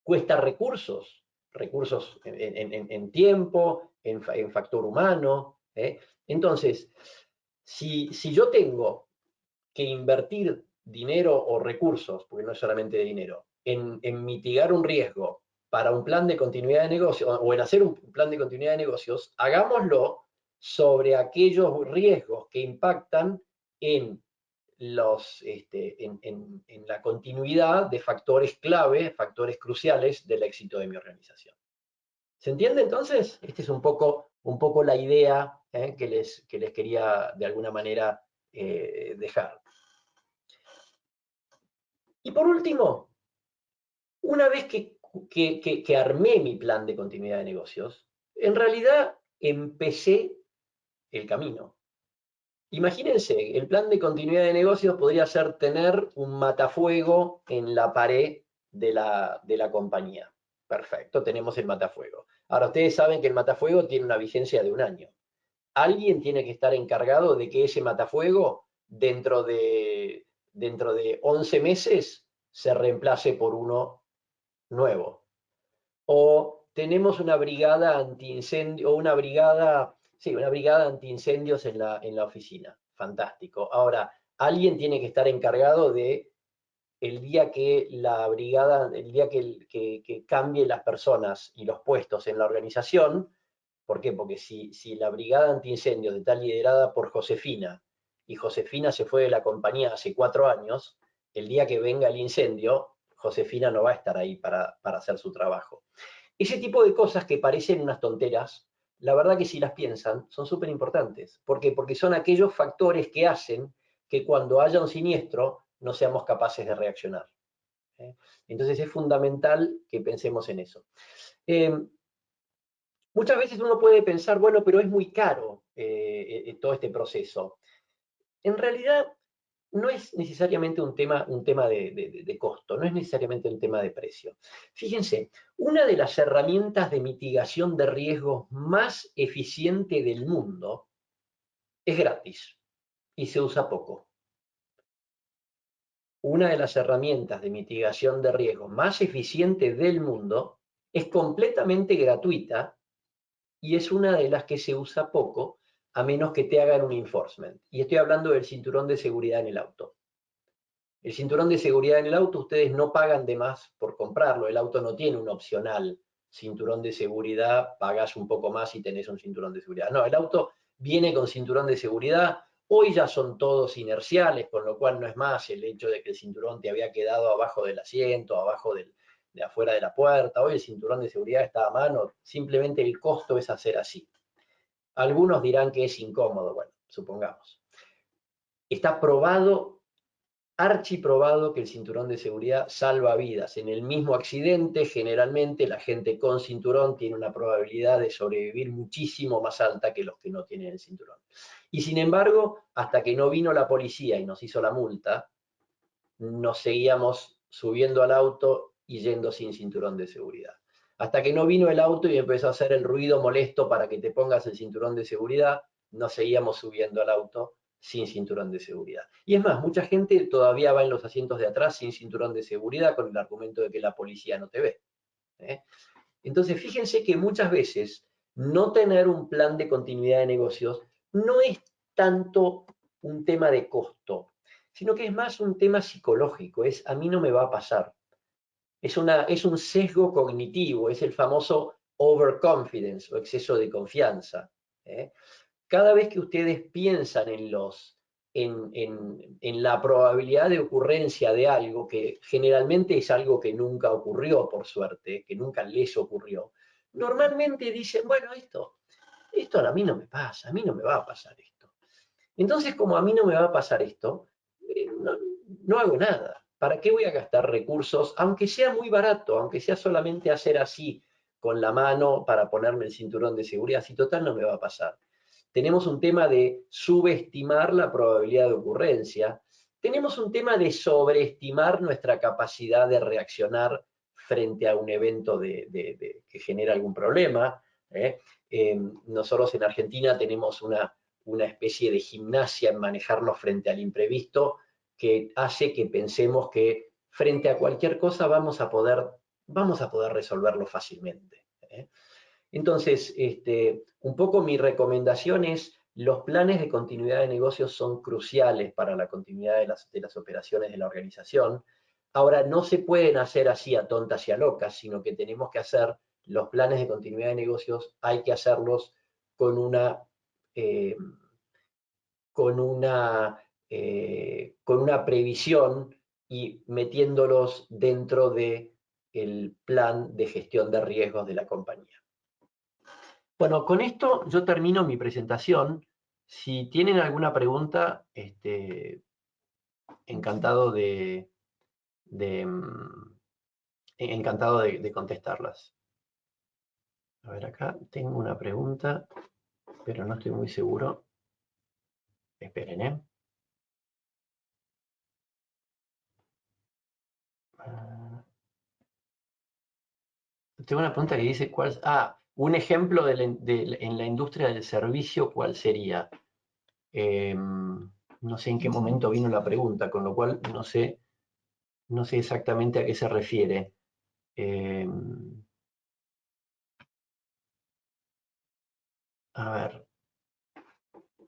cuesta recursos, recursos en tiempo, en factor humano. Entonces, si yo tengo que invertir dinero o recursos, porque no es solamente dinero, en mitigar un riesgo para un plan de continuidad de negocios, o en hacer un plan de continuidad de negocios, hagámoslo sobre aquellos riesgos que impactan en en la continuidad de factores clave, factores cruciales del éxito de mi organización. ¿Se entiende entonces? Esta es un poco la idea que les quería de alguna manera dejar. Y por último, una vez que armé mi plan de continuidad de negocios, en realidad empecé el camino. Imagínense, el plan de continuidad de negocios podría ser tener un matafuego en la pared de la compañía. Perfecto, tenemos el matafuego. Ahora, ustedes saben que el matafuego tiene una vigencia de 1 año. Alguien tiene que estar encargado de que ese matafuego, dentro de dentro de 11 meses se reemplace por uno nuevo. O tenemos una brigada antiincendio, o una brigada, sí, una brigada antiincendios en la oficina. Fantástico. Ahora, alguien tiene que estar encargado de el día que la brigada, el día que cambie las personas y los puestos en la organización. ¿Por qué? Porque si la brigada antiincendios está liderada por Josefina y Josefina se fue de la compañía hace 4 años, el día que venga el incendio, Josefina no va a estar ahí para hacer su trabajo. Ese tipo de cosas que parecen unas tonteras, la verdad que si las piensan, son súper importantes. ¿Por qué? Porque son aquellos factores que hacen que cuando haya un siniestro no seamos capaces de reaccionar. ¿Eh? Entonces es fundamental que pensemos en eso. Muchas veces uno puede pensar, bueno, pero es muy caro todo este proceso. En realidad, no es necesariamente un tema de costo, no es necesariamente un tema de precio. Fíjense, una de las herramientas de mitigación de riesgos más eficiente del mundo es gratis y se usa poco. Una de las herramientas de mitigación de riesgos más eficiente del mundo es completamente gratuita y es una de las que se usa poco, a menos que te hagan un enforcement. Y estoy hablando del cinturón de seguridad en el auto. El cinturón de seguridad en el auto, ustedes no pagan de más por comprarlo. El auto no tiene un opcional cinturón de seguridad, pagas un poco más y tenés un cinturón de seguridad. No, el auto viene con cinturón de seguridad. Hoy ya son todos inerciales, con lo cual no es más el hecho de que el cinturón te había quedado abajo del asiento, de afuera de la puerta. Hoy el cinturón de seguridad está a mano, simplemente el costo es hacer así. Algunos dirán que es incómodo, bueno, supongamos. Está probado, archiprobado, que el cinturón de seguridad salva vidas. En el mismo accidente, generalmente la gente con cinturón tiene una probabilidad de sobrevivir muchísimo más alta que los que no tienen el cinturón. Y sin embargo, hasta que no vino la policía y nos hizo la multa, nos seguíamos subiendo al auto y yendo sin cinturón de seguridad. Hasta que no vino el auto y empezó a hacer el ruido molesto para que te pongas el cinturón de seguridad, nos seguíamos subiendo al auto sin cinturón de seguridad. Y es más, mucha gente todavía va en los asientos de atrás sin cinturón de seguridad con el argumento de que la policía no te ve. ¿Eh? Entonces, fíjense que muchas veces no tener un plan de continuidad de negocios no es tanto un tema de costo, sino que es más un tema psicológico, es a mí no me va a pasar. Es un sesgo cognitivo, es el famoso overconfidence o exceso de confianza. ¿Eh? Cada vez que ustedes piensan en la probabilidad de ocurrencia de algo, que generalmente es algo que nunca ocurrió, por suerte, que nunca les ocurrió, normalmente dicen, bueno, esto a mí no me pasa, a mí no me va a pasar esto. Entonces, como a mí no me va a pasar esto, no hago nada. ¿Para qué voy a gastar recursos, aunque sea muy barato, aunque sea solamente hacer así con la mano para ponerme el cinturón de seguridad? Si total no me va a pasar. Tenemos un tema de subestimar la probabilidad de ocurrencia. Tenemos un tema de sobreestimar nuestra capacidad de reaccionar frente a un evento que genera algún problema. ¿Eh? Nosotros en Argentina tenemos una especie de gimnasia en manejarnos frente al imprevisto que hace que pensemos que frente a cualquier cosa vamos a poder resolverlo fácilmente. ¿Eh? Entonces, un poco mi recomendación es, los planes de continuidad de negocios son cruciales para la continuidad de las operaciones de la organización. Ahora, no se pueden hacer así a tontas y a locas, sino que tenemos que hacer los planes de continuidad de negocios, hay que hacerlos con eh, con una previsión y metiéndolos dentro del plan de gestión de riesgos de la compañía. Bueno, con esto yo termino mi presentación. Si tienen alguna pregunta, encantado de, mm, encantado de contestarlas. A ver, acá tengo una pregunta, pero no estoy muy seguro. Esperen, ¿eh? Tengo una pregunta que dice, un ejemplo en la industria del servicio, ¿cuál sería? no sé en qué momento vino la pregunta, con lo cual no sé exactamente a qué se refiere. A ver,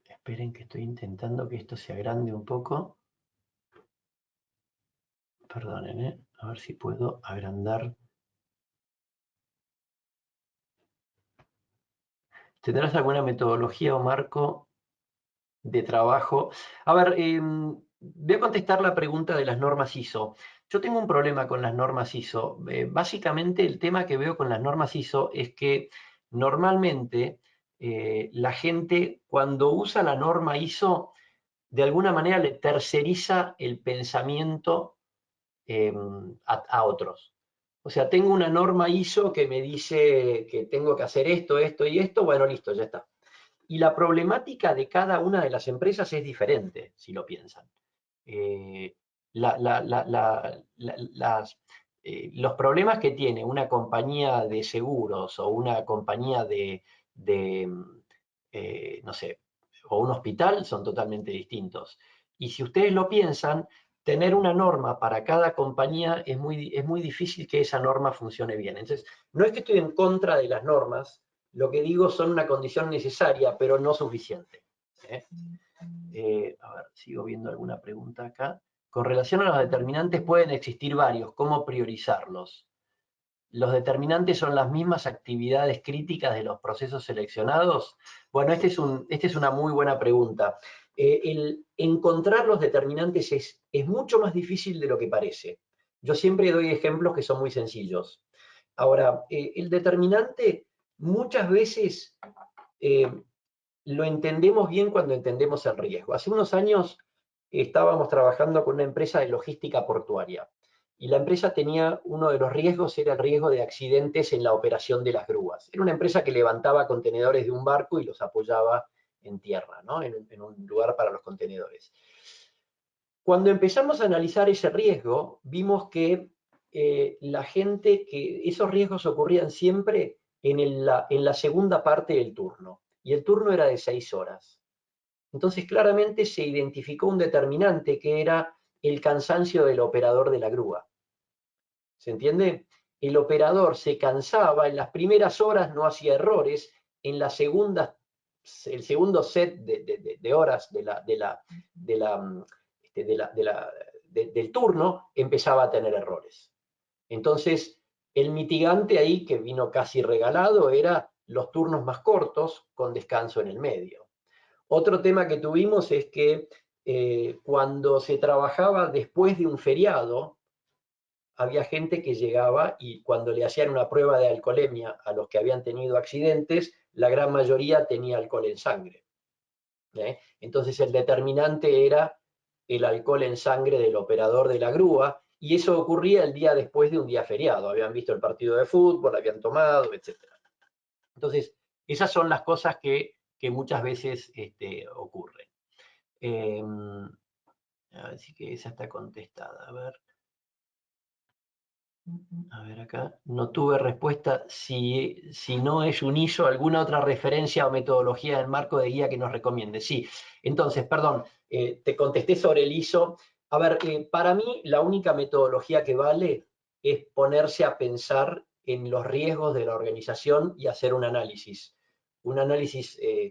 esperen que estoy intentando que esto se agrande un poco. Perdonen, a ver si puedo agrandar. ¿Tendrás alguna metodología o marco de trabajo? A ver, voy a contestar la pregunta de las normas ISO. Yo tengo un problema con las normas ISO. Básicamente el tema que veo con las normas ISO es que normalmente la gente cuando usa la norma ISO de alguna manera le terceriza el pensamiento a otros. O sea, tengo una norma ISO que me dice que tengo que hacer esto, esto y esto, bueno, listo, ya está. Y la problemática de cada una de las empresas es diferente, si lo piensan. Eh, los problemas que tiene una compañía de seguros o una compañía no sé, o un hospital son totalmente distintos. Y si ustedes lo piensan, tener una norma para cada compañía es muy difícil que esa norma funcione bien. Entonces, no es que estoy en contra de las normas, lo que digo son una condición necesaria, pero no suficiente. A ver, sigo viendo alguna pregunta acá. Con relación a los determinantes pueden existir varios. ¿Cómo priorizarlos? ¿Los determinantes son las mismas actividades críticas de los procesos seleccionados? Bueno, esta es una muy buena pregunta. El encontrar los determinantes es mucho más difícil de lo que parece. Yo siempre doy ejemplos que son muy sencillos. Ahora, el determinante muchas veces lo entendemos bien cuando entendemos el riesgo. Hace unos años estábamos trabajando con una empresa de logística portuaria y la empresa tenía uno de los riesgos, era el riesgo de accidentes en la operación de las grúas. Era una empresa que levantaba contenedores de un barco y los apoyaba en tierra, ¿no? en un lugar para los contenedores. Cuando empezamos a analizar ese riesgo, vimos que que esos riesgos ocurrían siempre en la segunda parte del turno, y el turno era de 6 horas. Entonces claramente se identificó un determinante que era el cansancio del operador de la grúa. ¿Se entiende? El operador se cansaba, en las primeras horas no hacía errores, en la segunda, el segundo set de horas del turno empezaba a tener errores. Entonces, el mitigante ahí que vino casi regalado era los turnos más cortos con descanso en el medio. Otro tema que tuvimos es que cuando se trabajaba después de un feriado, había gente que llegaba y cuando le hacían una prueba de alcoholemia a los que habían tenido accidentes, la gran mayoría tenía alcohol en sangre. Entonces el determinante era el alcohol en sangre del operador de la grúa, y eso ocurría el día después de un día feriado. Habían visto el partido de fútbol, habían tomado, etc. Entonces, esas son las cosas que muchas veces ocurren. Así que esa está contestada. A ver acá. No tuve respuesta. Si no es un ISO, ¿alguna otra referencia o metodología del marco de guía que nos recomiende? Sí. Entonces, perdón, te contesté sobre el ISO. A ver, para mí la única metodología que vale es ponerse a pensar en los riesgos de la organización y hacer un análisis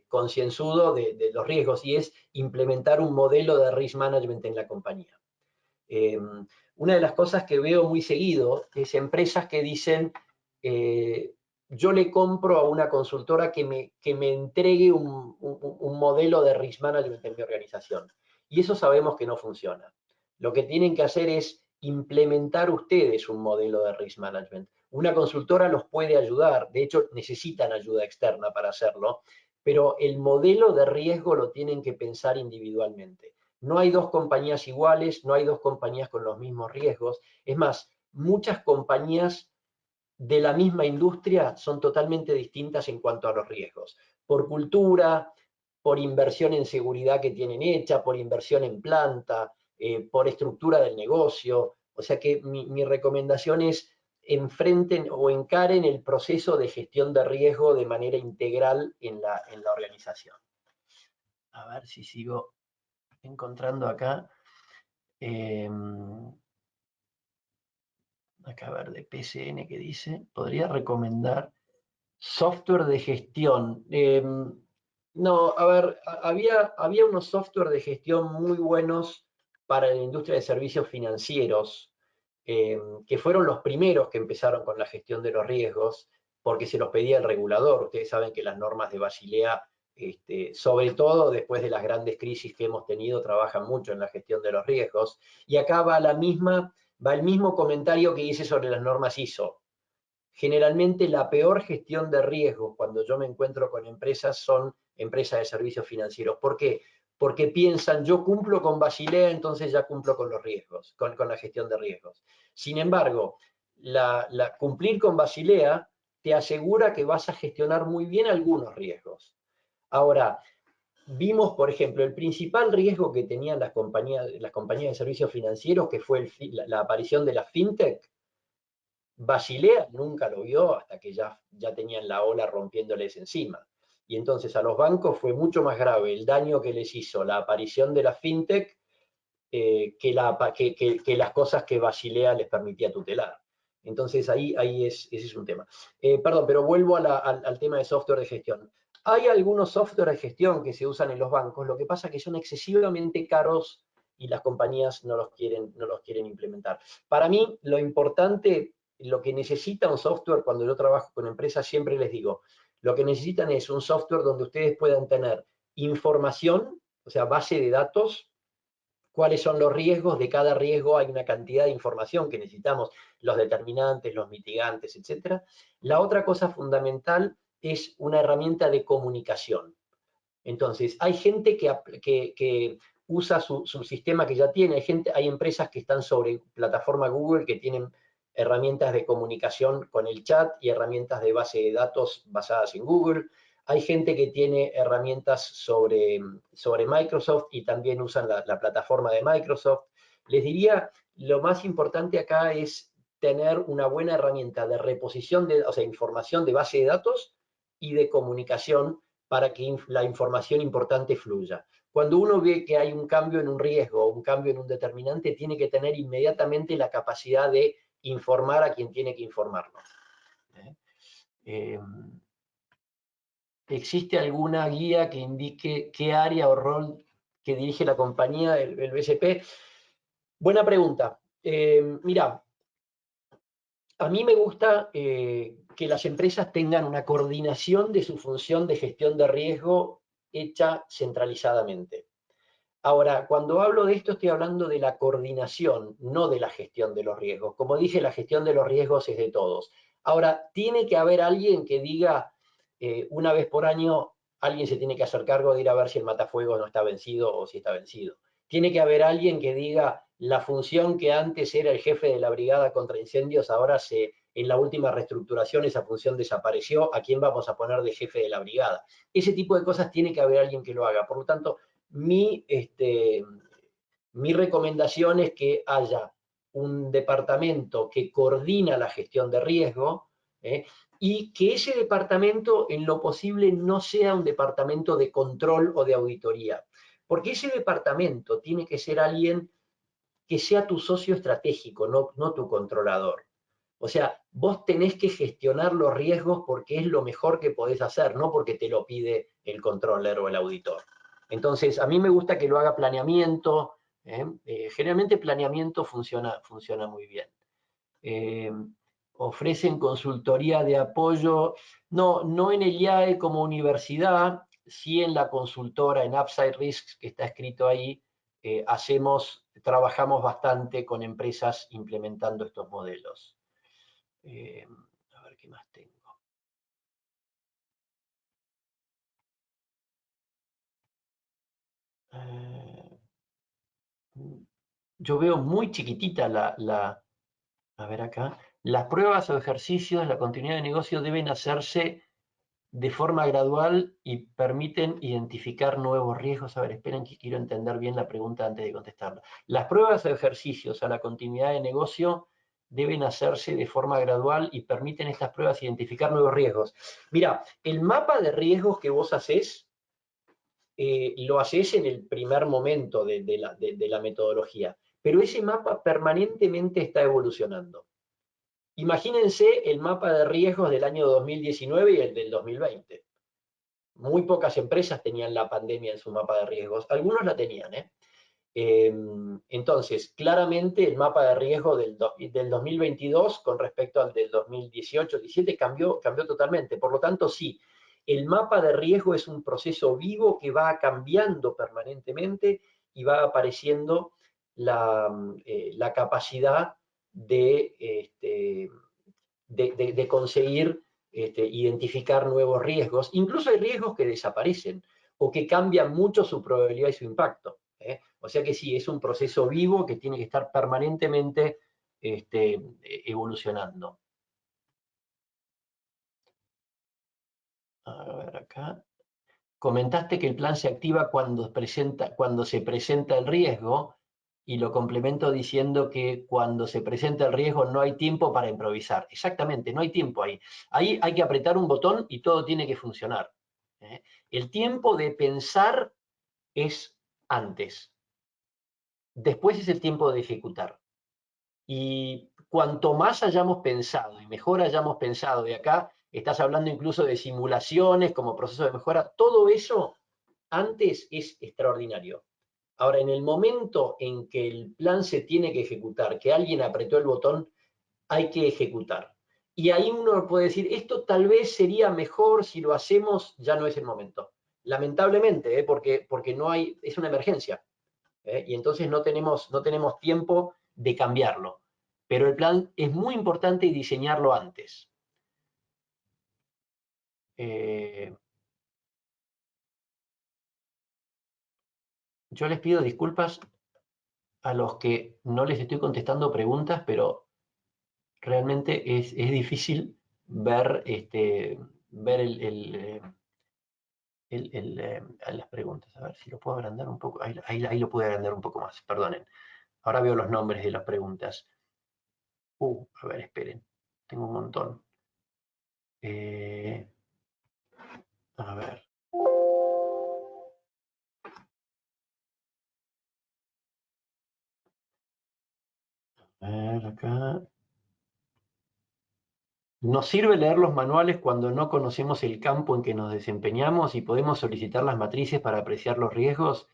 concienzudo de los riesgos, y es implementar un modelo de risk management en la compañía. Una de las cosas que veo muy seguido es empresas que dicen, yo le compro a una consultora que me entregue un modelo de risk management en mi organización. Y eso sabemos que no funciona. Lo que tienen que hacer es implementar ustedes un modelo de risk management. Una consultora los puede ayudar, de hecho necesitan ayuda externa para hacerlo, pero el modelo de riesgo lo tienen que pensar individualmente. No hay dos compañías iguales, no hay dos compañías con los mismos riesgos. Es más, muchas compañías de la misma industria son totalmente distintas en cuanto a los riesgos. Por cultura, por inversión en seguridad que tienen hecha, por inversión en planta, por estructura del negocio. O sea que mi recomendación es enfrenten o encaren el proceso de gestión de riesgo de manera integral en la organización. A ver si sigo encontrando acá. Acá a ver, de PCN que dice, podría recomendar software de gestión. No, a ver, había unos software de gestión muy buenos para la industria de servicios financieros, que fueron los primeros que empezaron con la gestión de los riesgos, porque se los pedía el regulador. Ustedes saben que las normas de Basilea, sobre todo después de las grandes crisis que hemos tenido, trabajan mucho en la gestión de los riesgos. Y acá va el mismo comentario que hice sobre las normas ISO. Generalmente la peor gestión de riesgos cuando yo me encuentro con empresas son empresas de servicios financieros. ¿Por qué? Porque piensan, yo cumplo con Basilea, entonces ya cumplo con los riesgos, con la gestión de riesgos. Sin embargo, cumplir con Basilea te asegura que vas a gestionar muy bien algunos riesgos. Ahora, vimos, por ejemplo, el principal riesgo que tenían las compañías de servicios financieros, que fue la aparición de la fintech. Basilea nunca lo vio hasta que ya tenían la ola rompiéndoles encima. Y entonces a los bancos fue mucho más grave el daño que les hizo la aparición de la fintech, que las cosas que Basilea les permitía tutelar. Entonces ese es un tema. Perdón, pero vuelvo al tema de software de gestión. Hay algunos software de gestión que se usan en los bancos, lo que pasa es que son excesivamente caros y las compañías no los quieren implementar. Para mí, lo importante, lo que necesita un software, cuando yo trabajo con empresas, siempre les digo, lo que necesitan es un software donde ustedes puedan tener información, o sea, base de datos, cuáles son los riesgos, de cada riesgo hay una cantidad de información que necesitamos, los determinantes, los mitigantes, etc. La otra cosa fundamental es una herramienta de comunicación. Entonces, hay gente que usa su sistema que ya tiene, hay empresas que están sobre plataforma Google que tienen herramientas de comunicación con el chat y herramientas de base de datos basadas en Google. Hay gente que tiene herramientas sobre Microsoft y también usan la plataforma de Microsoft. Les diría, lo más importante acá es tener una buena herramienta de reposición o sea, información de base de datos y de comunicación para que la información importante fluya. Cuando uno ve que hay un cambio en un riesgo o un cambio en un determinante, tiene que tener inmediatamente la capacidad de informar a quien tiene que informarlo. ¿Existe alguna guía que indique qué área o rol que dirige la compañía, el BCP? Buena pregunta. Mira, a mí me gusta que las empresas tengan una coordinación de su función de gestión de riesgo hecha centralizadamente. Ahora, cuando hablo de esto estoy hablando de la coordinación, no de la gestión de los riesgos. Como dije, la gestión de los riesgos es de todos. Ahora, tiene que haber alguien que diga, una vez por año, alguien se tiene que hacer cargo de ir a ver si el matafuegos no está vencido o si está vencido. Tiene que haber alguien que diga, la función que antes era el jefe de la brigada contra incendios, ahora en la última reestructuración esa función desapareció, ¿a quién vamos a poner de jefe de la brigada? Ese tipo de cosas tiene que haber alguien que lo haga. Por lo tanto, mi recomendación es que haya un departamento que coordina la gestión de riesgo, y que ese departamento en lo posible no sea un departamento de control o de auditoría, porque ese departamento tiene que ser alguien que sea tu socio estratégico, no tu controlador. O sea, vos tenés que gestionar los riesgos porque es lo mejor que podés hacer, no porque te lo pide el controller o el auditor. Entonces, a mí me gusta que lo haga planeamiento. Generalmente planeamiento funciona muy bien. Ofrecen consultoría de apoyo, no en el IAE como universidad, sí en la consultora, en Upside Risks, que está escrito ahí, trabajamos bastante con empresas implementando estos modelos. A ver qué más tengo. Yo veo muy chiquitita a ver acá, las pruebas o ejercicios, la continuidad de negocio deben hacerse de forma gradual y permiten identificar nuevos riesgos. A ver, esperen que quiero entender bien la pregunta antes de contestarla. Las pruebas o ejercicios a la continuidad de negocio deben hacerse de forma gradual y permiten estas pruebas identificar nuevos riesgos. Mira, el mapa de riesgos que vos hacés lo haces en el primer momento de la metodología, pero ese mapa permanentemente está evolucionando. Imagínense el mapa de riesgos del año 2019 y el del 2020. Muy pocas empresas tenían la pandemia en su mapa de riesgos, algunos la tenían, ¿eh? Entonces, claramente el mapa de riesgo del 2022 con respecto al del 2018-17 cambió totalmente. Por lo tanto, sí, el mapa de riesgo es un proceso vivo que va cambiando permanentemente y va apareciendo la capacidad de conseguir identificar nuevos riesgos. Incluso hay riesgos que desaparecen o que cambian mucho su probabilidad y su impacto. O sea que sí, es un proceso vivo que tiene que estar permanentemente evolucionando. A ver acá. Comentaste que el plan se activa cuando se presenta el riesgo, y lo complemento diciendo que cuando se presenta el riesgo no hay tiempo para improvisar. Exactamente, no hay tiempo ahí. Ahí hay que apretar un botón y todo tiene que funcionar. El tiempo de pensar es antes. Después es el tiempo de ejecutar. Y cuanto más hayamos pensado y mejor hayamos pensado, y acá estás hablando incluso de simulaciones como proceso de mejora, todo eso antes es extraordinario. Ahora, en el momento en que el plan se tiene que ejecutar, que alguien apretó el botón, hay que ejecutar. Y ahí uno puede decir, esto tal vez sería mejor si lo hacemos, ya no es el momento. Lamentablemente, porque no hay, es una emergencia. Y entonces no tenemos tiempo de cambiarlo. Pero el plan es muy importante diseñarlo antes. Yo les pido disculpas a los que no les estoy contestando preguntas, pero realmente es difícil ver, ver las preguntas. A ver si lo puedo agrandar un poco. Ahí lo pude agrandar un poco más, perdonen. Ahora veo los nombres de las preguntas. A ver, esperen. Tengo un montón. A ver. A ver, acá. ¿Nos sirve leer los manuales cuando no conocemos el campo en que nos desempeñamos y podemos solicitar las matrices para apreciar los riesgos?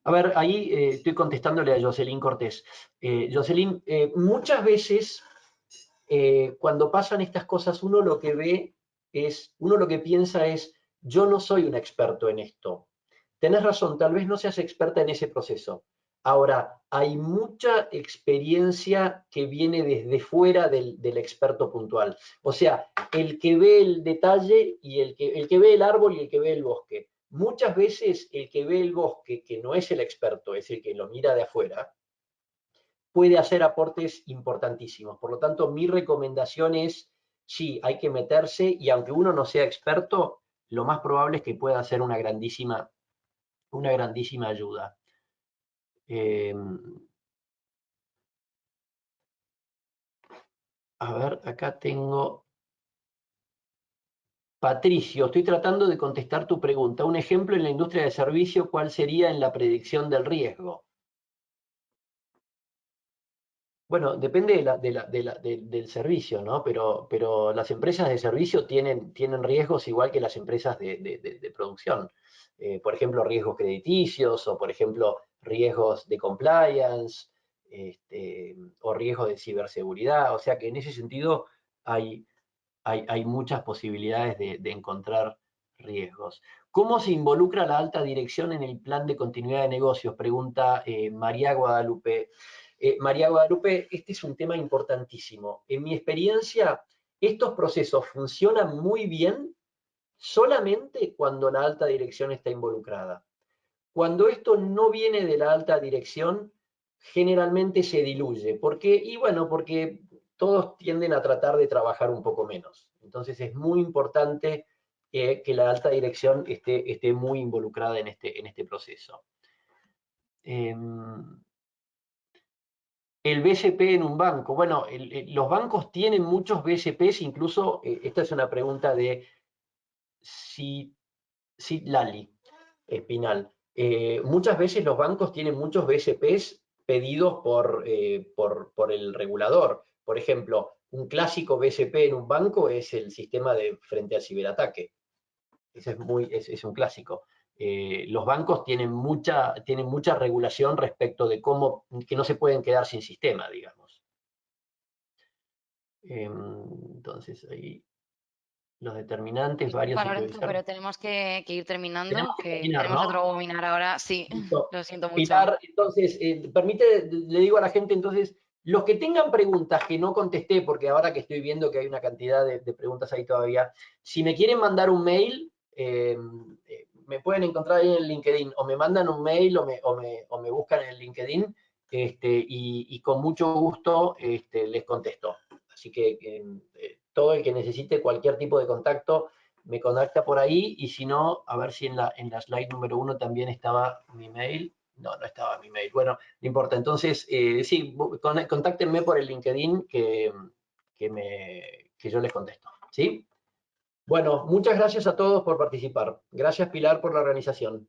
A ver, ahí estoy contestándole a Jocelyn Cortés. Jocelyn, muchas veces cuando pasan estas cosas uno lo que piensa es, yo no soy un experto en esto. Tenés razón, tal vez no seas experta en ese proceso. Ahora, hay mucha experiencia que viene desde fuera del experto puntual. O sea, el que ve el detalle y el que ve el árbol y el que ve el bosque. Muchas veces el que ve el bosque, que no es el experto, es el que lo mira de afuera, puede hacer aportes importantísimos. Por lo tanto, mi recomendación es, sí, hay que meterse y aunque uno no sea experto, lo más probable es que pueda hacer una grandísima ayuda. A ver, acá tengo... Patricio, estoy tratando de contestar tu pregunta. Un ejemplo en la industria de servicio, ¿cuál sería en la predicción del riesgo? Bueno, depende del servicio, ¿no? Pero las empresas de servicio tienen riesgos igual que las empresas de producción. Por ejemplo, riesgos crediticios o, por ejemplo, riesgos de compliance, o riesgos de ciberseguridad. O sea que en ese sentido hay muchas posibilidades de encontrar riesgos. ¿Cómo se involucra la alta dirección en el plan de continuidad de negocios? Pregunta María Guadalupe. María Guadalupe, este es un tema importantísimo. En mi experiencia, estos procesos funcionan muy bien solamente cuando la alta dirección está involucrada. Cuando esto no viene de la alta dirección, generalmente se diluye. ¿Por qué? Y bueno, porque todos tienden a tratar de trabajar un poco menos. Entonces es muy importante que la alta dirección esté muy involucrada en este proceso. El BCP en un banco. Bueno, los bancos tienen muchos BCPs, incluso, esta es una pregunta de Lali. Espinal. Muchas veces los bancos tienen muchos BSPs pedidos por el regulador. Por ejemplo, un clásico BSP en un banco es el sistema de frente al ciberataque. Ese es un clásico. Los bancos tienen mucha regulación respecto de cómo, que no se pueden quedar sin sistema, digamos. Entonces, ahí los determinantes, varios y Disculpa, Lorenzo, priorizar. pero tenemos que ir Tenemos terminando, que que terminar, tenemos ¿no? otro webinar ahora. Sí, Listo. lo siento mucho. Pilar, entonces, le digo a la gente, entonces, los que tengan preguntas que no contesté, porque ahora que estoy viendo que hay una cantidad de preguntas ahí todavía, si me quieren mandar un mail, me pueden encontrar ahí en el LinkedIn, o me mandan un mail o me buscan en el LinkedIn, y con mucho gusto les contesto. Así que todo el que necesite cualquier tipo de contacto, me contacta por ahí, y si no, a ver si en la slide número 1 también estaba mi mail. No, no estaba mi mail. Bueno, no importa. Entonces, sí, contáctenme por el LinkedIn que yo les contesto. ¿Sí? Bueno, muchas gracias a todos por participar. Gracias, Pilar, por la organización.